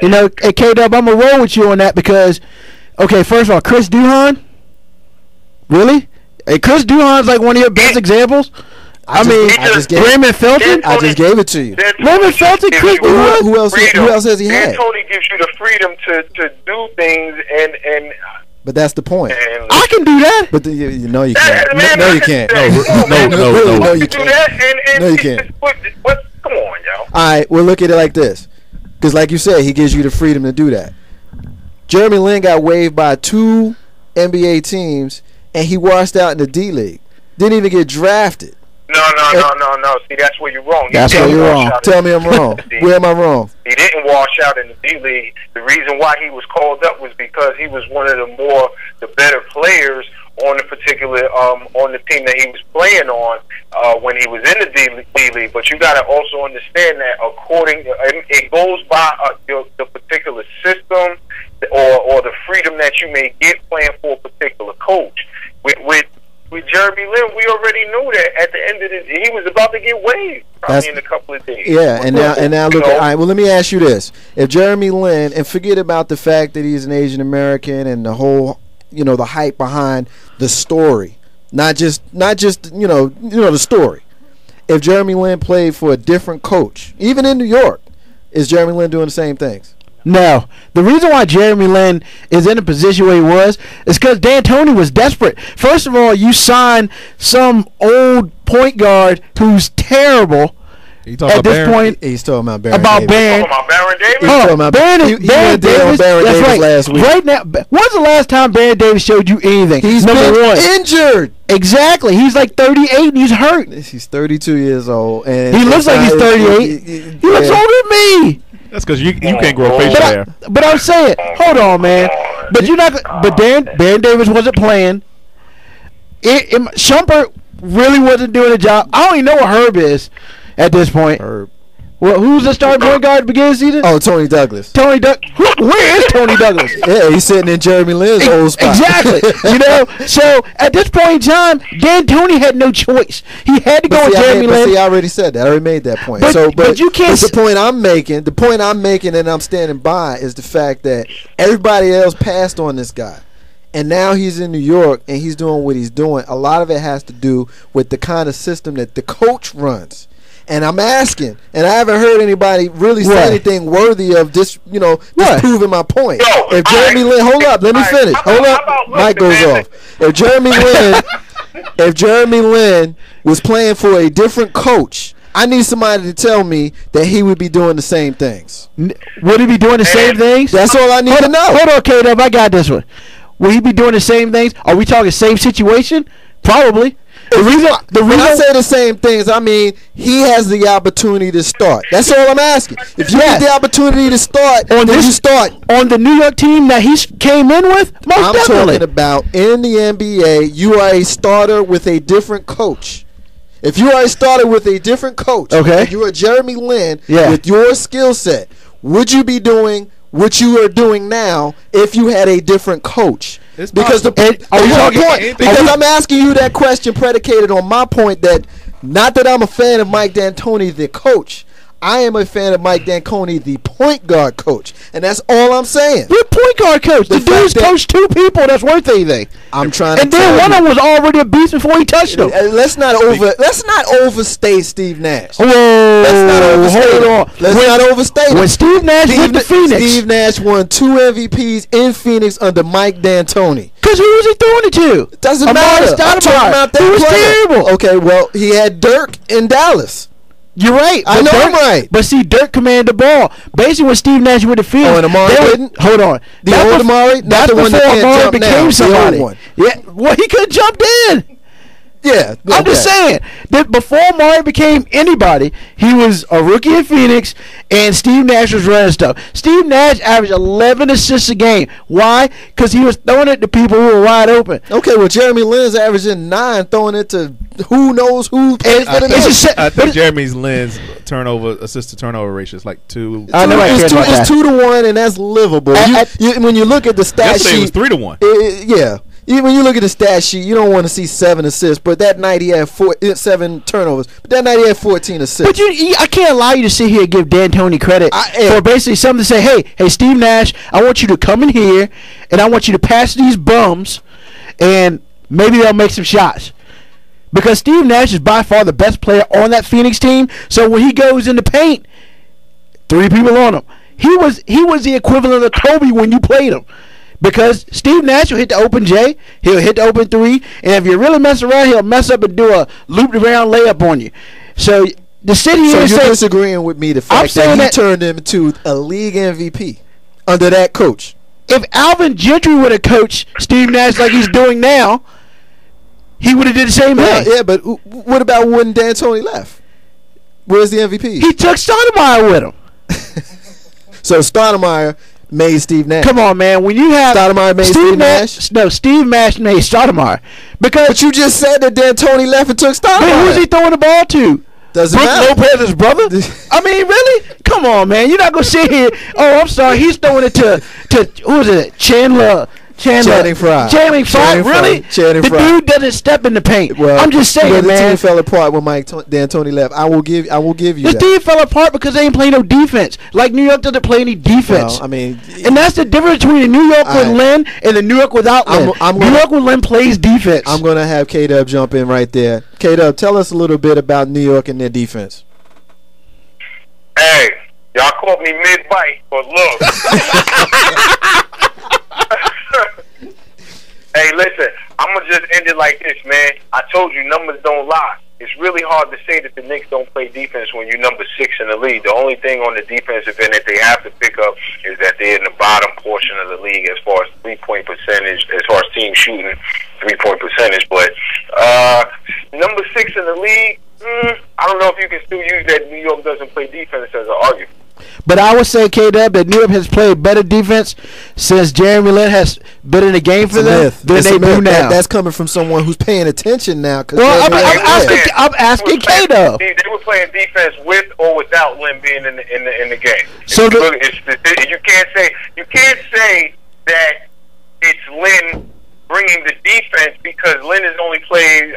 You know, hey, K-Dub, I'm going to roll with you on that because, okay, first of all, Chris Duhon? Really? Hey, Chris Duhon's like one of your best examples? I mean, Raymond Felton? I just gave it to you. Raymond Felton, Chris Duhon? Who else has he had? Tony gives you the freedom to do things and but that's the point. I can do that. But no, you can't. No, you can't. No, you can't. No, you can't. Come on, yo. All right, we'll look at it like this. Because like you said, he gives you the freedom to do that. Jeremy Lin got waived by 2 NBA teams, and he washed out in the D-League. Didn't even get drafted. No. See, that's where you're wrong. That's where you're wrong. Tell me I'm wrong. Where am I wrong? He didn't wash out in the D-League. The reason why he was called up was because he was one of the better players on the particular on the team that he was playing on when he was in the D-League. But you got to also understand that it goes by the particular system or the freedom that you may get playing for a particular coach. With Jeremy Lin, we already knew that at the end of he was about to get waived probably in a couple of days. Yeah, and now look. All right, well, let me ask you this: if Jeremy Lin, and forget about the fact that he's an Asian American and the whole, the hype behind the story, not just the story. If Jeremy Lin played for a different coach, even in New York, is Jeremy Lin doing the same things? No. The reason why Jeremy Lin is in the position where he was is because D'Antoni was desperate. First of all, you sign some old point guard who's terrible at this point. He's talking about Baron Davis. Baron Davis? He's talking about Baron Davis. Baron Davis last week. Right now, when's the last time Baron Davis showed you anything? He's been injured. Exactly. He's like 38 and he's hurt. He's 32 years old. And he looks like he's 38. He looks older than me. That's because you can't grow facial hair. But I'm saying, hold on, man. But you're not. But Baron Davis wasn't playing. Shumpert really wasn't doing a job. I don't even know what Herb is at this point. Herb. Well, who's the starting point guard at the beginning of the season? Oh, Tony Douglas. Where is Tony Douglas? Yeah, he's sitting in Jeremy Lin's old spot. Exactly. So at this point in time, D'Antoni had no choice. He had to go with Jeremy Lin. See, I already said that. I already made that point. But you can't. The point I'm making, and I'm standing by, is the fact that everybody else passed on this guy. And now he's in New York, and he's doing what he's doing. A lot of it has to do with the kind of system that the coach runs. And I'm asking, and I haven't heard anybody really say anything worthy of just proving my point. If Jeremy Lin, hold up, let me finish. Hold up, mic goes off. If Jeremy Lin was playing for a different coach, I need somebody to tell me that he would be doing the same things. Would he be doing the same things? That's all I need to know. Hold on, K-Dub, I got this one. Will he be doing the same things? Are we talking same situation? Probably. The reason when I say the same things, I mean he has the opportunity to start. That's all I'm asking. If you get the opportunity to start, then you start on the New York team that he came in with. I'm talking about in the NBA. You are a starter with a different coach. If you are a starter with a different coach, and you are Jeremy Lin with your skill set, would you be doing what you are doing now if you had a different coach? Because I'm asking you that question predicated on my point that not that I'm a fan of Mike D'Antoni, the coach. I am a fan of Mike D'Antoni, the point guard coach, and that's all I'm saying. You're point guard coach. The dude's coached 2 people that's worth anything. I'm trying to. And then one of them was already a beast before he touched him. Let's not overstate Steve Nash. Whoa, let's not overstate him. When Steve Nash went to Phoenix, Steve Nash won 2 MVPs in Phoenix under Mike D'Antoni. Because who was he throwing it to? Doesn't matter. I'm talking about that. He was terrible. Okay, well he had Dirk in Dallas. You're right. I know I'm right. But see, Dirk commanded the ball. Basically, when Steve Nash went to Phoenix, and Amari didn't? Hold on. The old Amari? That's the one before that Amari jump became now. somebody. The old one. Yeah, well, he could have jumped in. Yeah. I'm just saying that before Amari became anybody, he was a rookie in Phoenix, and Steve Nash was running stuff. Steve Nash averaged 11 assists a game. Why? Because he was throwing it to people who were wide open. Okay, well, Jeremy Lin's averaging 9, throwing it to who knows who. I think Jeremy Lin's assist to turnover ratio is like 2. I know it's 2 to 1, and that's livable. When you look at the stat sheet, it was 3 to 1. Yeah. When you look at the stat sheet, you don't want to see 7 assists. But that night he had 7 turnovers. But that night he had 14 assists. But I can't allow you to sit here and give D'Antoni credit for basically something to say, hey, Steve Nash, I want you to come in here and I want you to pass these bums and maybe they'll make some shots. Because Steve Nash is by far the best player on that Phoenix team. So when he goes in the paint, 3 people on him. He was the equivalent of Kobe when you played him. Because Steve Nash will hit the open J, he'll hit the open 3, and if you really mess around, he'll mess up and do a looped around layup on you. So the city here. So you're disagreeing with me the fact that he turned him into a league MVP under that coach. If Alvin Gentry would have coached Steve Nash like he's doing now, he would have did the same thing. Yeah, but what about when D'Antoni left? Where's the MVP? He took Stoudemire with him. So Stoudemire made Steve Nash. Come on, man. When you have Stoudemire made Steve Nash? No, Steve Nash made Stoudemire. But you just said that D'Antoni left and took Stoudemire. Who's he throwing the ball to? Doesn't matter. Lopez's brother? I mean, really? Come on, man. You're not going to sit here. Oh, I'm sorry. He's throwing it to who is it? Channing Frye. Really? The dude doesn't step in the paint. Well, I'm just saying, the man. team fell apart when D'Antoni left. I will give you the team fell apart because they ain't playing no defense. Like New York doesn't play any defense. Well, I mean, and that's the difference between the New York with Lin and the New York without Lin. New York with Lin plays defense. I'm gonna have K-Dub jump in right there. K-Dub, tell us a little bit about New York and their defense. Hey, y'all caught me mid-bite, but look. Hey, listen, I'm going to just end it like this, man. I told you, numbers don't lie. It's really hard to say that the Knicks don't play defense when you're number 6 in the league. The only thing on the defensive end that they have to pick up is that they're in the bottom portion of the league as far as three-point percentage, as far as team shooting three-point percentage. But number 6 in the league, I don't know if you can still use that New York doesn't play defense as an argument. But I would say, K-Dub, that New York has played better defense since Jeremy Lin has been in the game for them than they do now. That's coming from someone who's paying attention now. Well, I'm asking K-Dub. They were playing defense with or without Lin being in the game. So you can't say that it's Lin bringing the defense because Lin has only played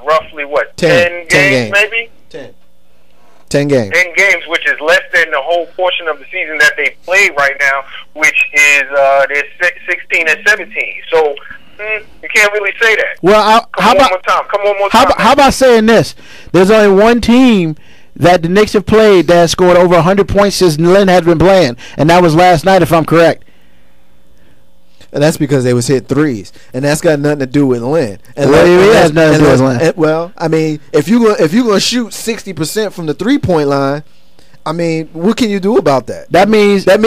roughly 10 games, maybe 10 games. 10 games, which is less than the whole portion of the season that they play right now, which is they're 16 and 17. So you can't really say that. Well, Come one more time. How about saying this? There's only one team that the Knicks have played that has scored over 100 points since Lin has been playing, and that was last night, if I'm correct. And that's because they was hit threes, and that's got nothing to do with Lin. And has nothing to do with Lin. Well, I mean, if you're gonna shoot 60% from the 3-point line, I mean, what can you do about that? That means that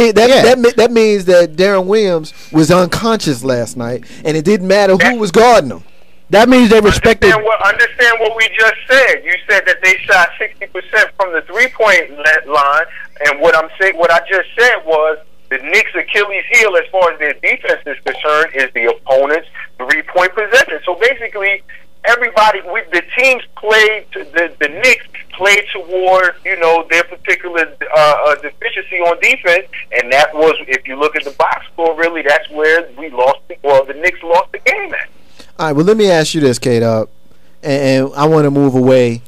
Darren Williams was unconscious last night, and it didn't matter who was guarding him. That means they respected. Understand what we just said. You said that they shot 60% from the 3-point line, and what I just said was, the Knicks' Achilles heel as far as their defense is concerned is the opponent's 3-point possession. So basically, the teams played, the Knicks played toward, their particular deficiency on defense, and that was, if you look at the box score, really, that's where the Knicks lost the game at. All right, well, let me ask you this, K-Dub, and I want to move away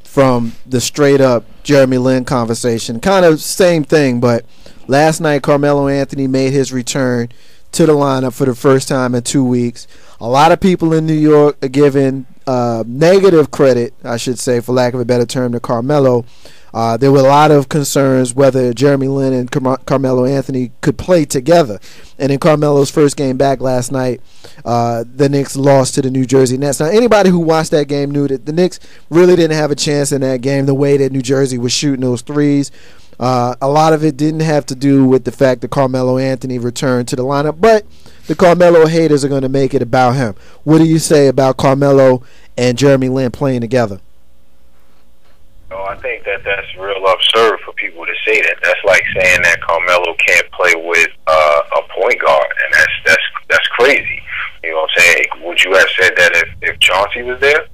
from the straight-up Jeremy Lin conversation. Kind of same thing, but last night, Carmelo Anthony made his return to the lineup for the first time in 2 weeks. A lot of people in New York are giving negative credit, I should say, for lack of a better term, to Carmelo. There were a lot of concerns whether Jeremy Lin and Carmelo Anthony could play together. And in Carmelo's first game back last night, the Knicks lost to the New Jersey Nets. Now, anybody who watched that game knew that the Knicks really didn't have a chance in that game the way that New Jersey was shooting those threes. A lot of it didn't have to do with the fact that Carmelo Anthony returned to the lineup, but the Carmelo haters are going to make it about him. What do you say about Carmelo and Jeremy Lin playing together? Oh, I think that's real absurd for people to say that. That's like saying that Carmelo can't play with a point guard, and that's crazy. You know what I'm saying? Would you have said that if Chauncey was there?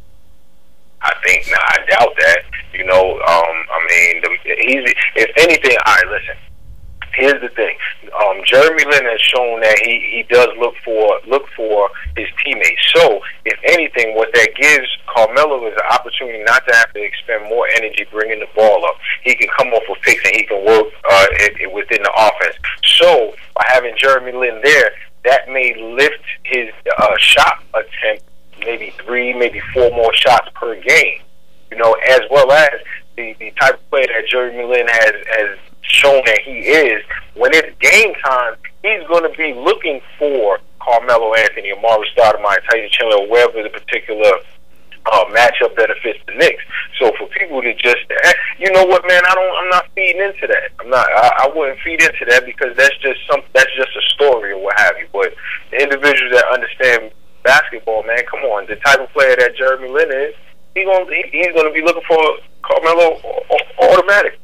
I doubt that. If anything, all right, listen. Here's the thing. Jeremy Lin has shown that he does look for his teammates. So, if anything, what that gives Carmelo is an opportunity not to have to expend more energy bringing the ball up. He can come off of picks and he can work within the offense. So, by having Jeremy Lin there, that may lift his shot attempt maybe 3, maybe 4 more shots per game. You know, as well as the type of player that Jeremy Lin has shown that he is. When it's game time, he's going to be looking for Carmelo Anthony, Amari Stoudemire, Tyson Chandler, or wherever the particular matchup benefits the Knicks. So for people to just, you know what, man, I'm not feeding into that. I wouldn't feed into that because that's just a story or what have you. But the individuals that understand basketball, man, come on, the type of player that Jeremy Lin is, he's gonna be looking for Carmelo automatic.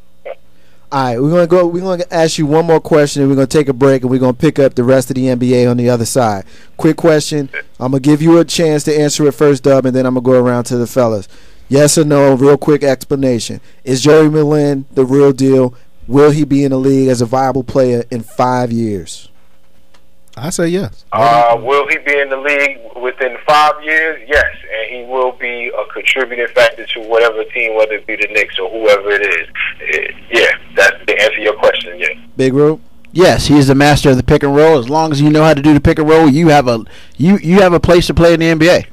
All right, we're gonna ask you one more question, and we're gonna take a break, and we're gonna pick up the rest of the NBA on the other side. Quick question. I'm gonna give you a chance to answer it first, Dub, and then I'm gonna go around to the fellas. Yes or no? Real quick explanation. Is Jeremy Lin the real deal? Will he be in the league as a viable player in 5 years? I say yes. Will he be in the league within 5 years? Yes, and he will be a contributing factor to whatever team, whether it be the Knicks or whoever it is. Yeah, that's to answer your question. Yeah. Big Rope. Yes, he is the master of the pick and roll. As long as you know how to do the pick and roll, you have a place to play in the NBA.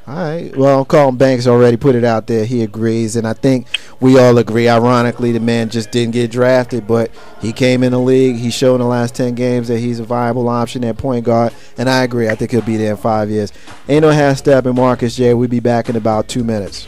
All right. Well, Carlton Banks already put it out there. He agrees, and I think we all agree. Ironically, the man just didn't get drafted, but he came in the league. He showed in the last 10 games that he's a viable option at point guard, and I agree. I think he'll be there in 5 years. Ain't no half step in Marcus J. We'll be back in about 2 minutes.